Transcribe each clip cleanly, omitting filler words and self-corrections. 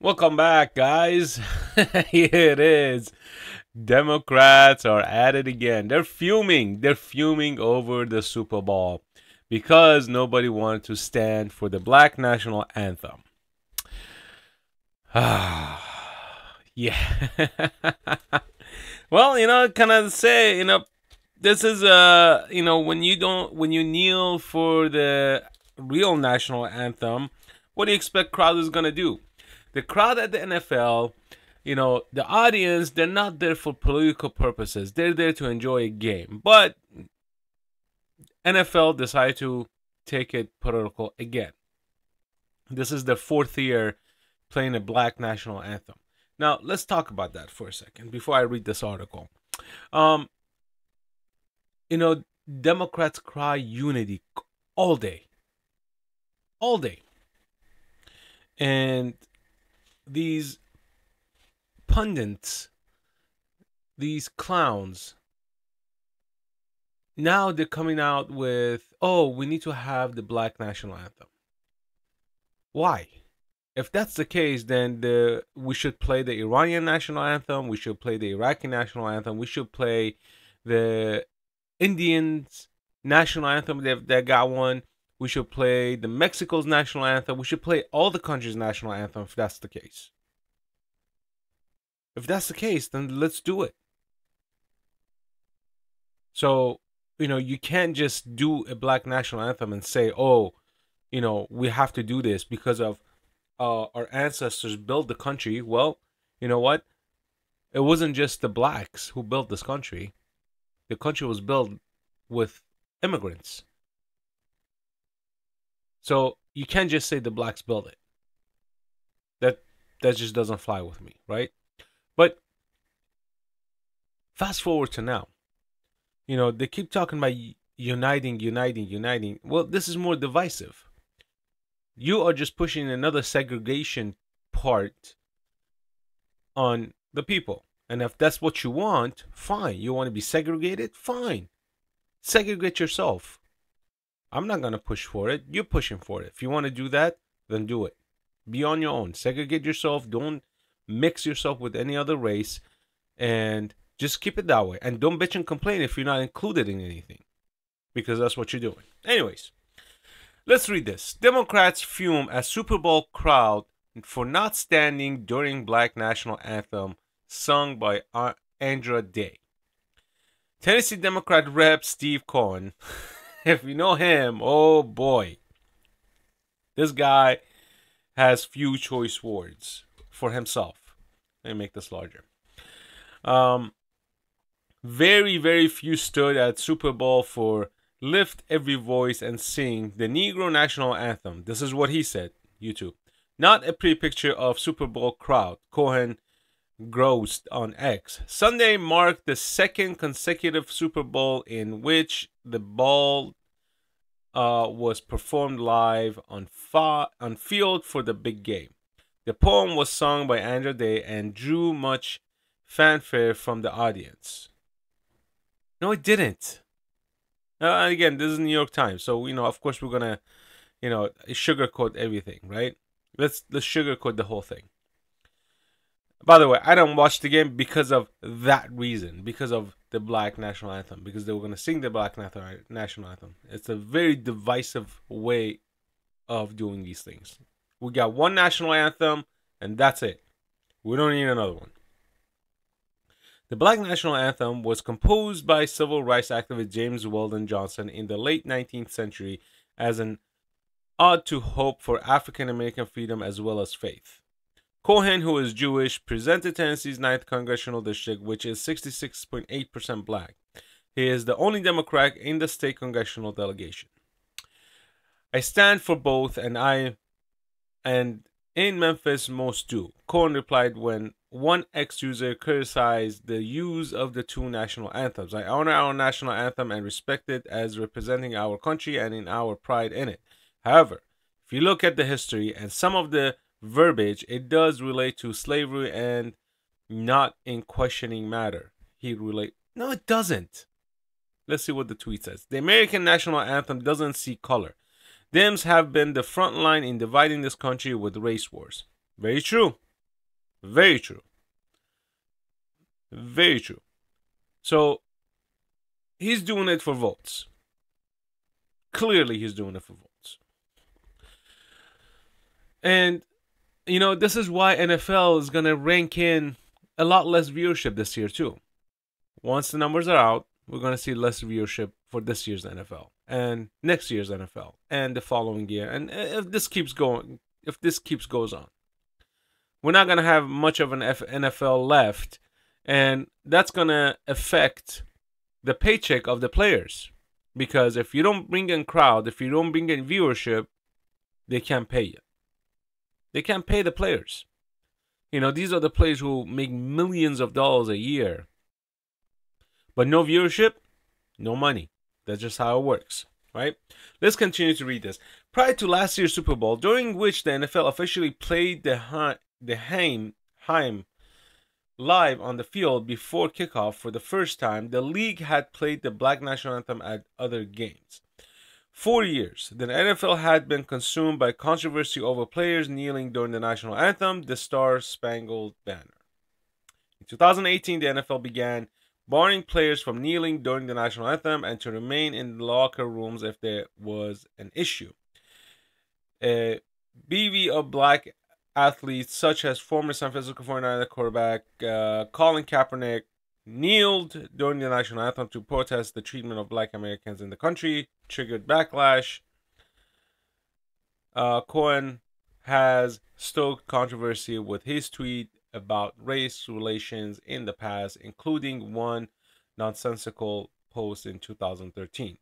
Welcome back, guys. Here it is. Democrats are at it again. They're fuming. They're fuming over the Super Bowl because nobody wanted to stand for the Black National Anthem. Yeah. Well, kind of say, this is when you kneel for the real national anthem, what do you expect crowd is going to do? The crowd at the NFL, the audience, they're not there for political purposes. They're there to enjoy a game. But NFL decided to take it political again. This is their fourth year playing a Black national anthem. Now, let's talk about that for a second before I read this article. Democrats cry unity all day. All day. And these pundits, these clowns, now they're coming out with, oh, we need to have the Black national anthem. Why? If that's the case, then we should play the Iranian national anthem, we should play the Iraqi national anthem, we should play the Indians national anthem, they got one. We should play the Mexico's national anthem. We should play all the countries' national anthem if that's the case. If that's the case, then let's do it. So, you can't just do a Black national anthem and say, oh, we have to do this because of our ancestors built the country. Well, you know what? It wasn't just the blacks who built this country. The country was built with immigrants. So you can't just say the blacks built it. That just doesn't fly with me, right? But fast forward to now. They keep talking about uniting. Well, this is more divisive. You are just pushing another segregation part on the people. And if that's what you want, fine. You want to be segregated? Fine. Segregate yourself. I'm not going to push for it. You're pushing for it. If you want to do that, then do it. Be on your own. Segregate yourself. Don't mix yourself with any other race. And just keep it that way. And don't bitch and complain if you're not included in anything. Because that's what you're doing. Anyways, let's read this. Democrats fume at Super Bowl crowd for not standing during Black National Anthem sung by Andra Day. Tennesse Democratic Rep Steve Cohen. If you know him, oh boy. This guy has few choice words for himself. Let me make this larger. Very, very few stood at Super Bowl for lift every voice and sing the Negro National Anthem. This is what he said, YouTube. Not a pretty picture of Super Bowl crowd. Cohen groused on X. Sunday marked the second consecutive Super Bowl in which the ball was performed live on field for the big game. The poem was sung by Andra Day and drew much fanfare from the audience. No, it didn't. Again, this is New York Times, so of course we're gonna, sugarcoat everything, right? Let's sugarcoat the whole thing. By the way, I don't watch the game because of that reason, because of the Black National Anthem, because they were going to sing the Black National Anthem. It's a very divisive way of doing these things. We got one national anthem, and that's it. We don't need another one. The Black National Anthem was composed by civil rights activist James Weldon Johnson in the late 19th century as an ode to hope for African American freedom as well as faith. Cohen, who is Jewish, presented Tennessee's 9th Congressional District, which is 66.8% black. He is the only Democrat in the state congressional delegation. I stand for both, and in Memphis most do, Cohen replied when one ex-user criticized the use of the two national anthems. I honor our national anthem and respect it as representing our country and in our pride in it. However, if you look at the history and some of the verbiage, it does relate to slavery and not in questioning matter. No, it doesn't. Let's see what the tweet says. The American national anthem doesn't see color. Dems have been the front line in dividing this country with race wars. Very true. Very true. Very true. So he's doing it for votes. Clearly, he's doing it for votes. And, you know, this is why NFL is going to rank in a lot less viewership this year, too. Once the numbers are out, we're going to see less viewership for this year's NFL and next year's NFL and the following year. And if this keeps going, if this goes on, we're not going to have much of an NFL left. And that's going to affect the paycheck of the players. Because if you don't bring in crowd, if you don't bring in viewership, they can't pay you. They can't pay the players. You know, these are the players who make millions of dollars a year. But no viewership, no money. That's just how it works, right? Let's continue to read this. Prior to last year's Super Bowl, during which the NFL officially played the Haim live on the field before kickoff for the first time, the league had played the Black National Anthem at other games. For years, the NFL had been consumed by controversy over players kneeling during the national anthem, the Star-Spangled Banner. In 2018, the NFL began barring players from kneeling during the national anthem and to remain in the locker rooms if there was an issue. A bevy of black athletes, such as former San Francisco 49ers quarterback Colin Kaepernick, kneeled during the national anthem to protest the treatment of black Americans in the country, triggered backlash. Cohen has stoked controversy with his tweet about race relations in the past, including one nonsensical post in 2013,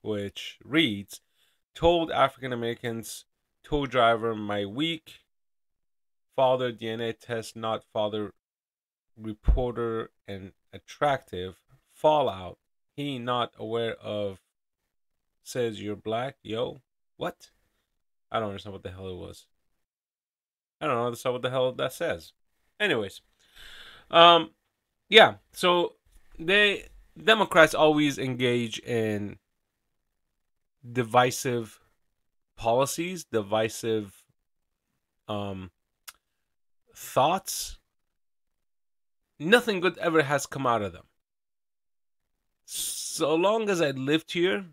which reads, "Told African Americans tow driver my weak father DNA test not father reporter and attractive fallout he not aware of says you're black yo." What? I don't understand what the hell it was. I don't know what the hell that says. Anyways, yeah. So Democrats always engage in divisive policies, divisive thoughts. Nothing good ever has come out of them. So long as I lived here,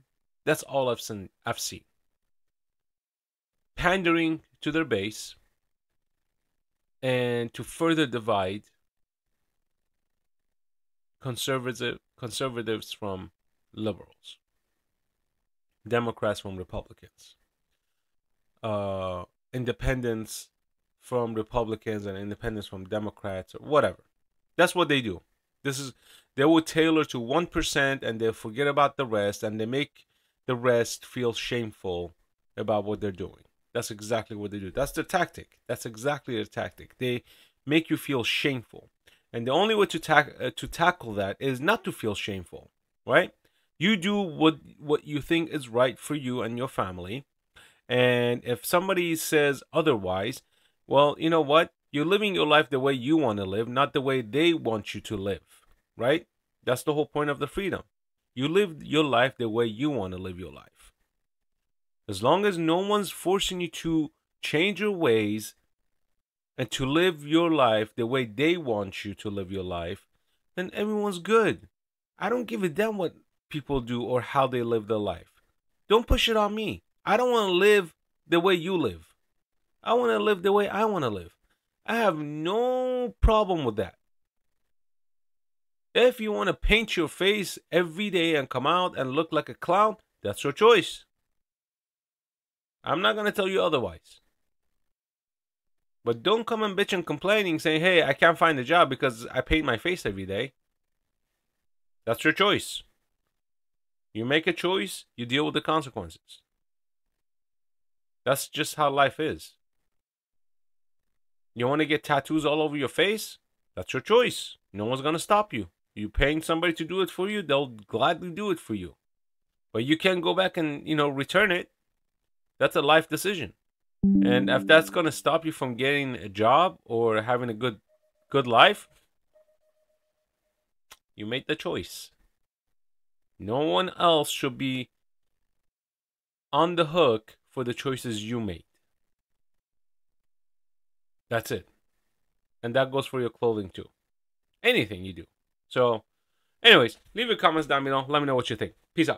that's all I've seen. Pandering to their base and to further divide conservatives from liberals, Democrats from Republicans, independents from Republicans and independents from Democrats, or whatever. That's what they do. They will tailor to 1% and they forget about the rest, and they make the rest feel shameful about what they're doing. That's exactly what they do. That's their tactic. That's exactly their tactic. They make you feel shameful. And the only way to tackle that is not to feel shameful, right? You do what you think is right for you and your family. And if somebody says otherwise, well, you know what? You're living your life the way you want to live, not the way they want you to live, right? That's the whole point of the freedom. You live your life the way you want to live your life. As long as no one's forcing you to change your ways and to live your life the way they want you to live your life, then everyone's good. I don't give a damn what people do or how they live their life. Don't push it on me. I don't want to live the way you live. I want to live the way I want to live. I have no problem with that. If you want to paint your face every day and come out and look like a clown, that's your choice. I'm not going to tell you otherwise. But don't come and bitch and complaining saying, hey, I can't find a job because I paint my face every day. That's your choice. You make a choice, you deal with the consequences. That's just how life is. You want to get tattoos all over your face? That's your choice. No one's going to stop you. You paying somebody to do it for you, they'll gladly do it for you. But you can't go back and, return it. That's a life decision. And if that's going to stop you from getting a job or having a good life, you made the choice. No one else should be on the hook for the choices you made. That's it. And that goes for your clothing too. Anything you do. So, anyways, leave your comments down below. Let me know what you think. Peace out.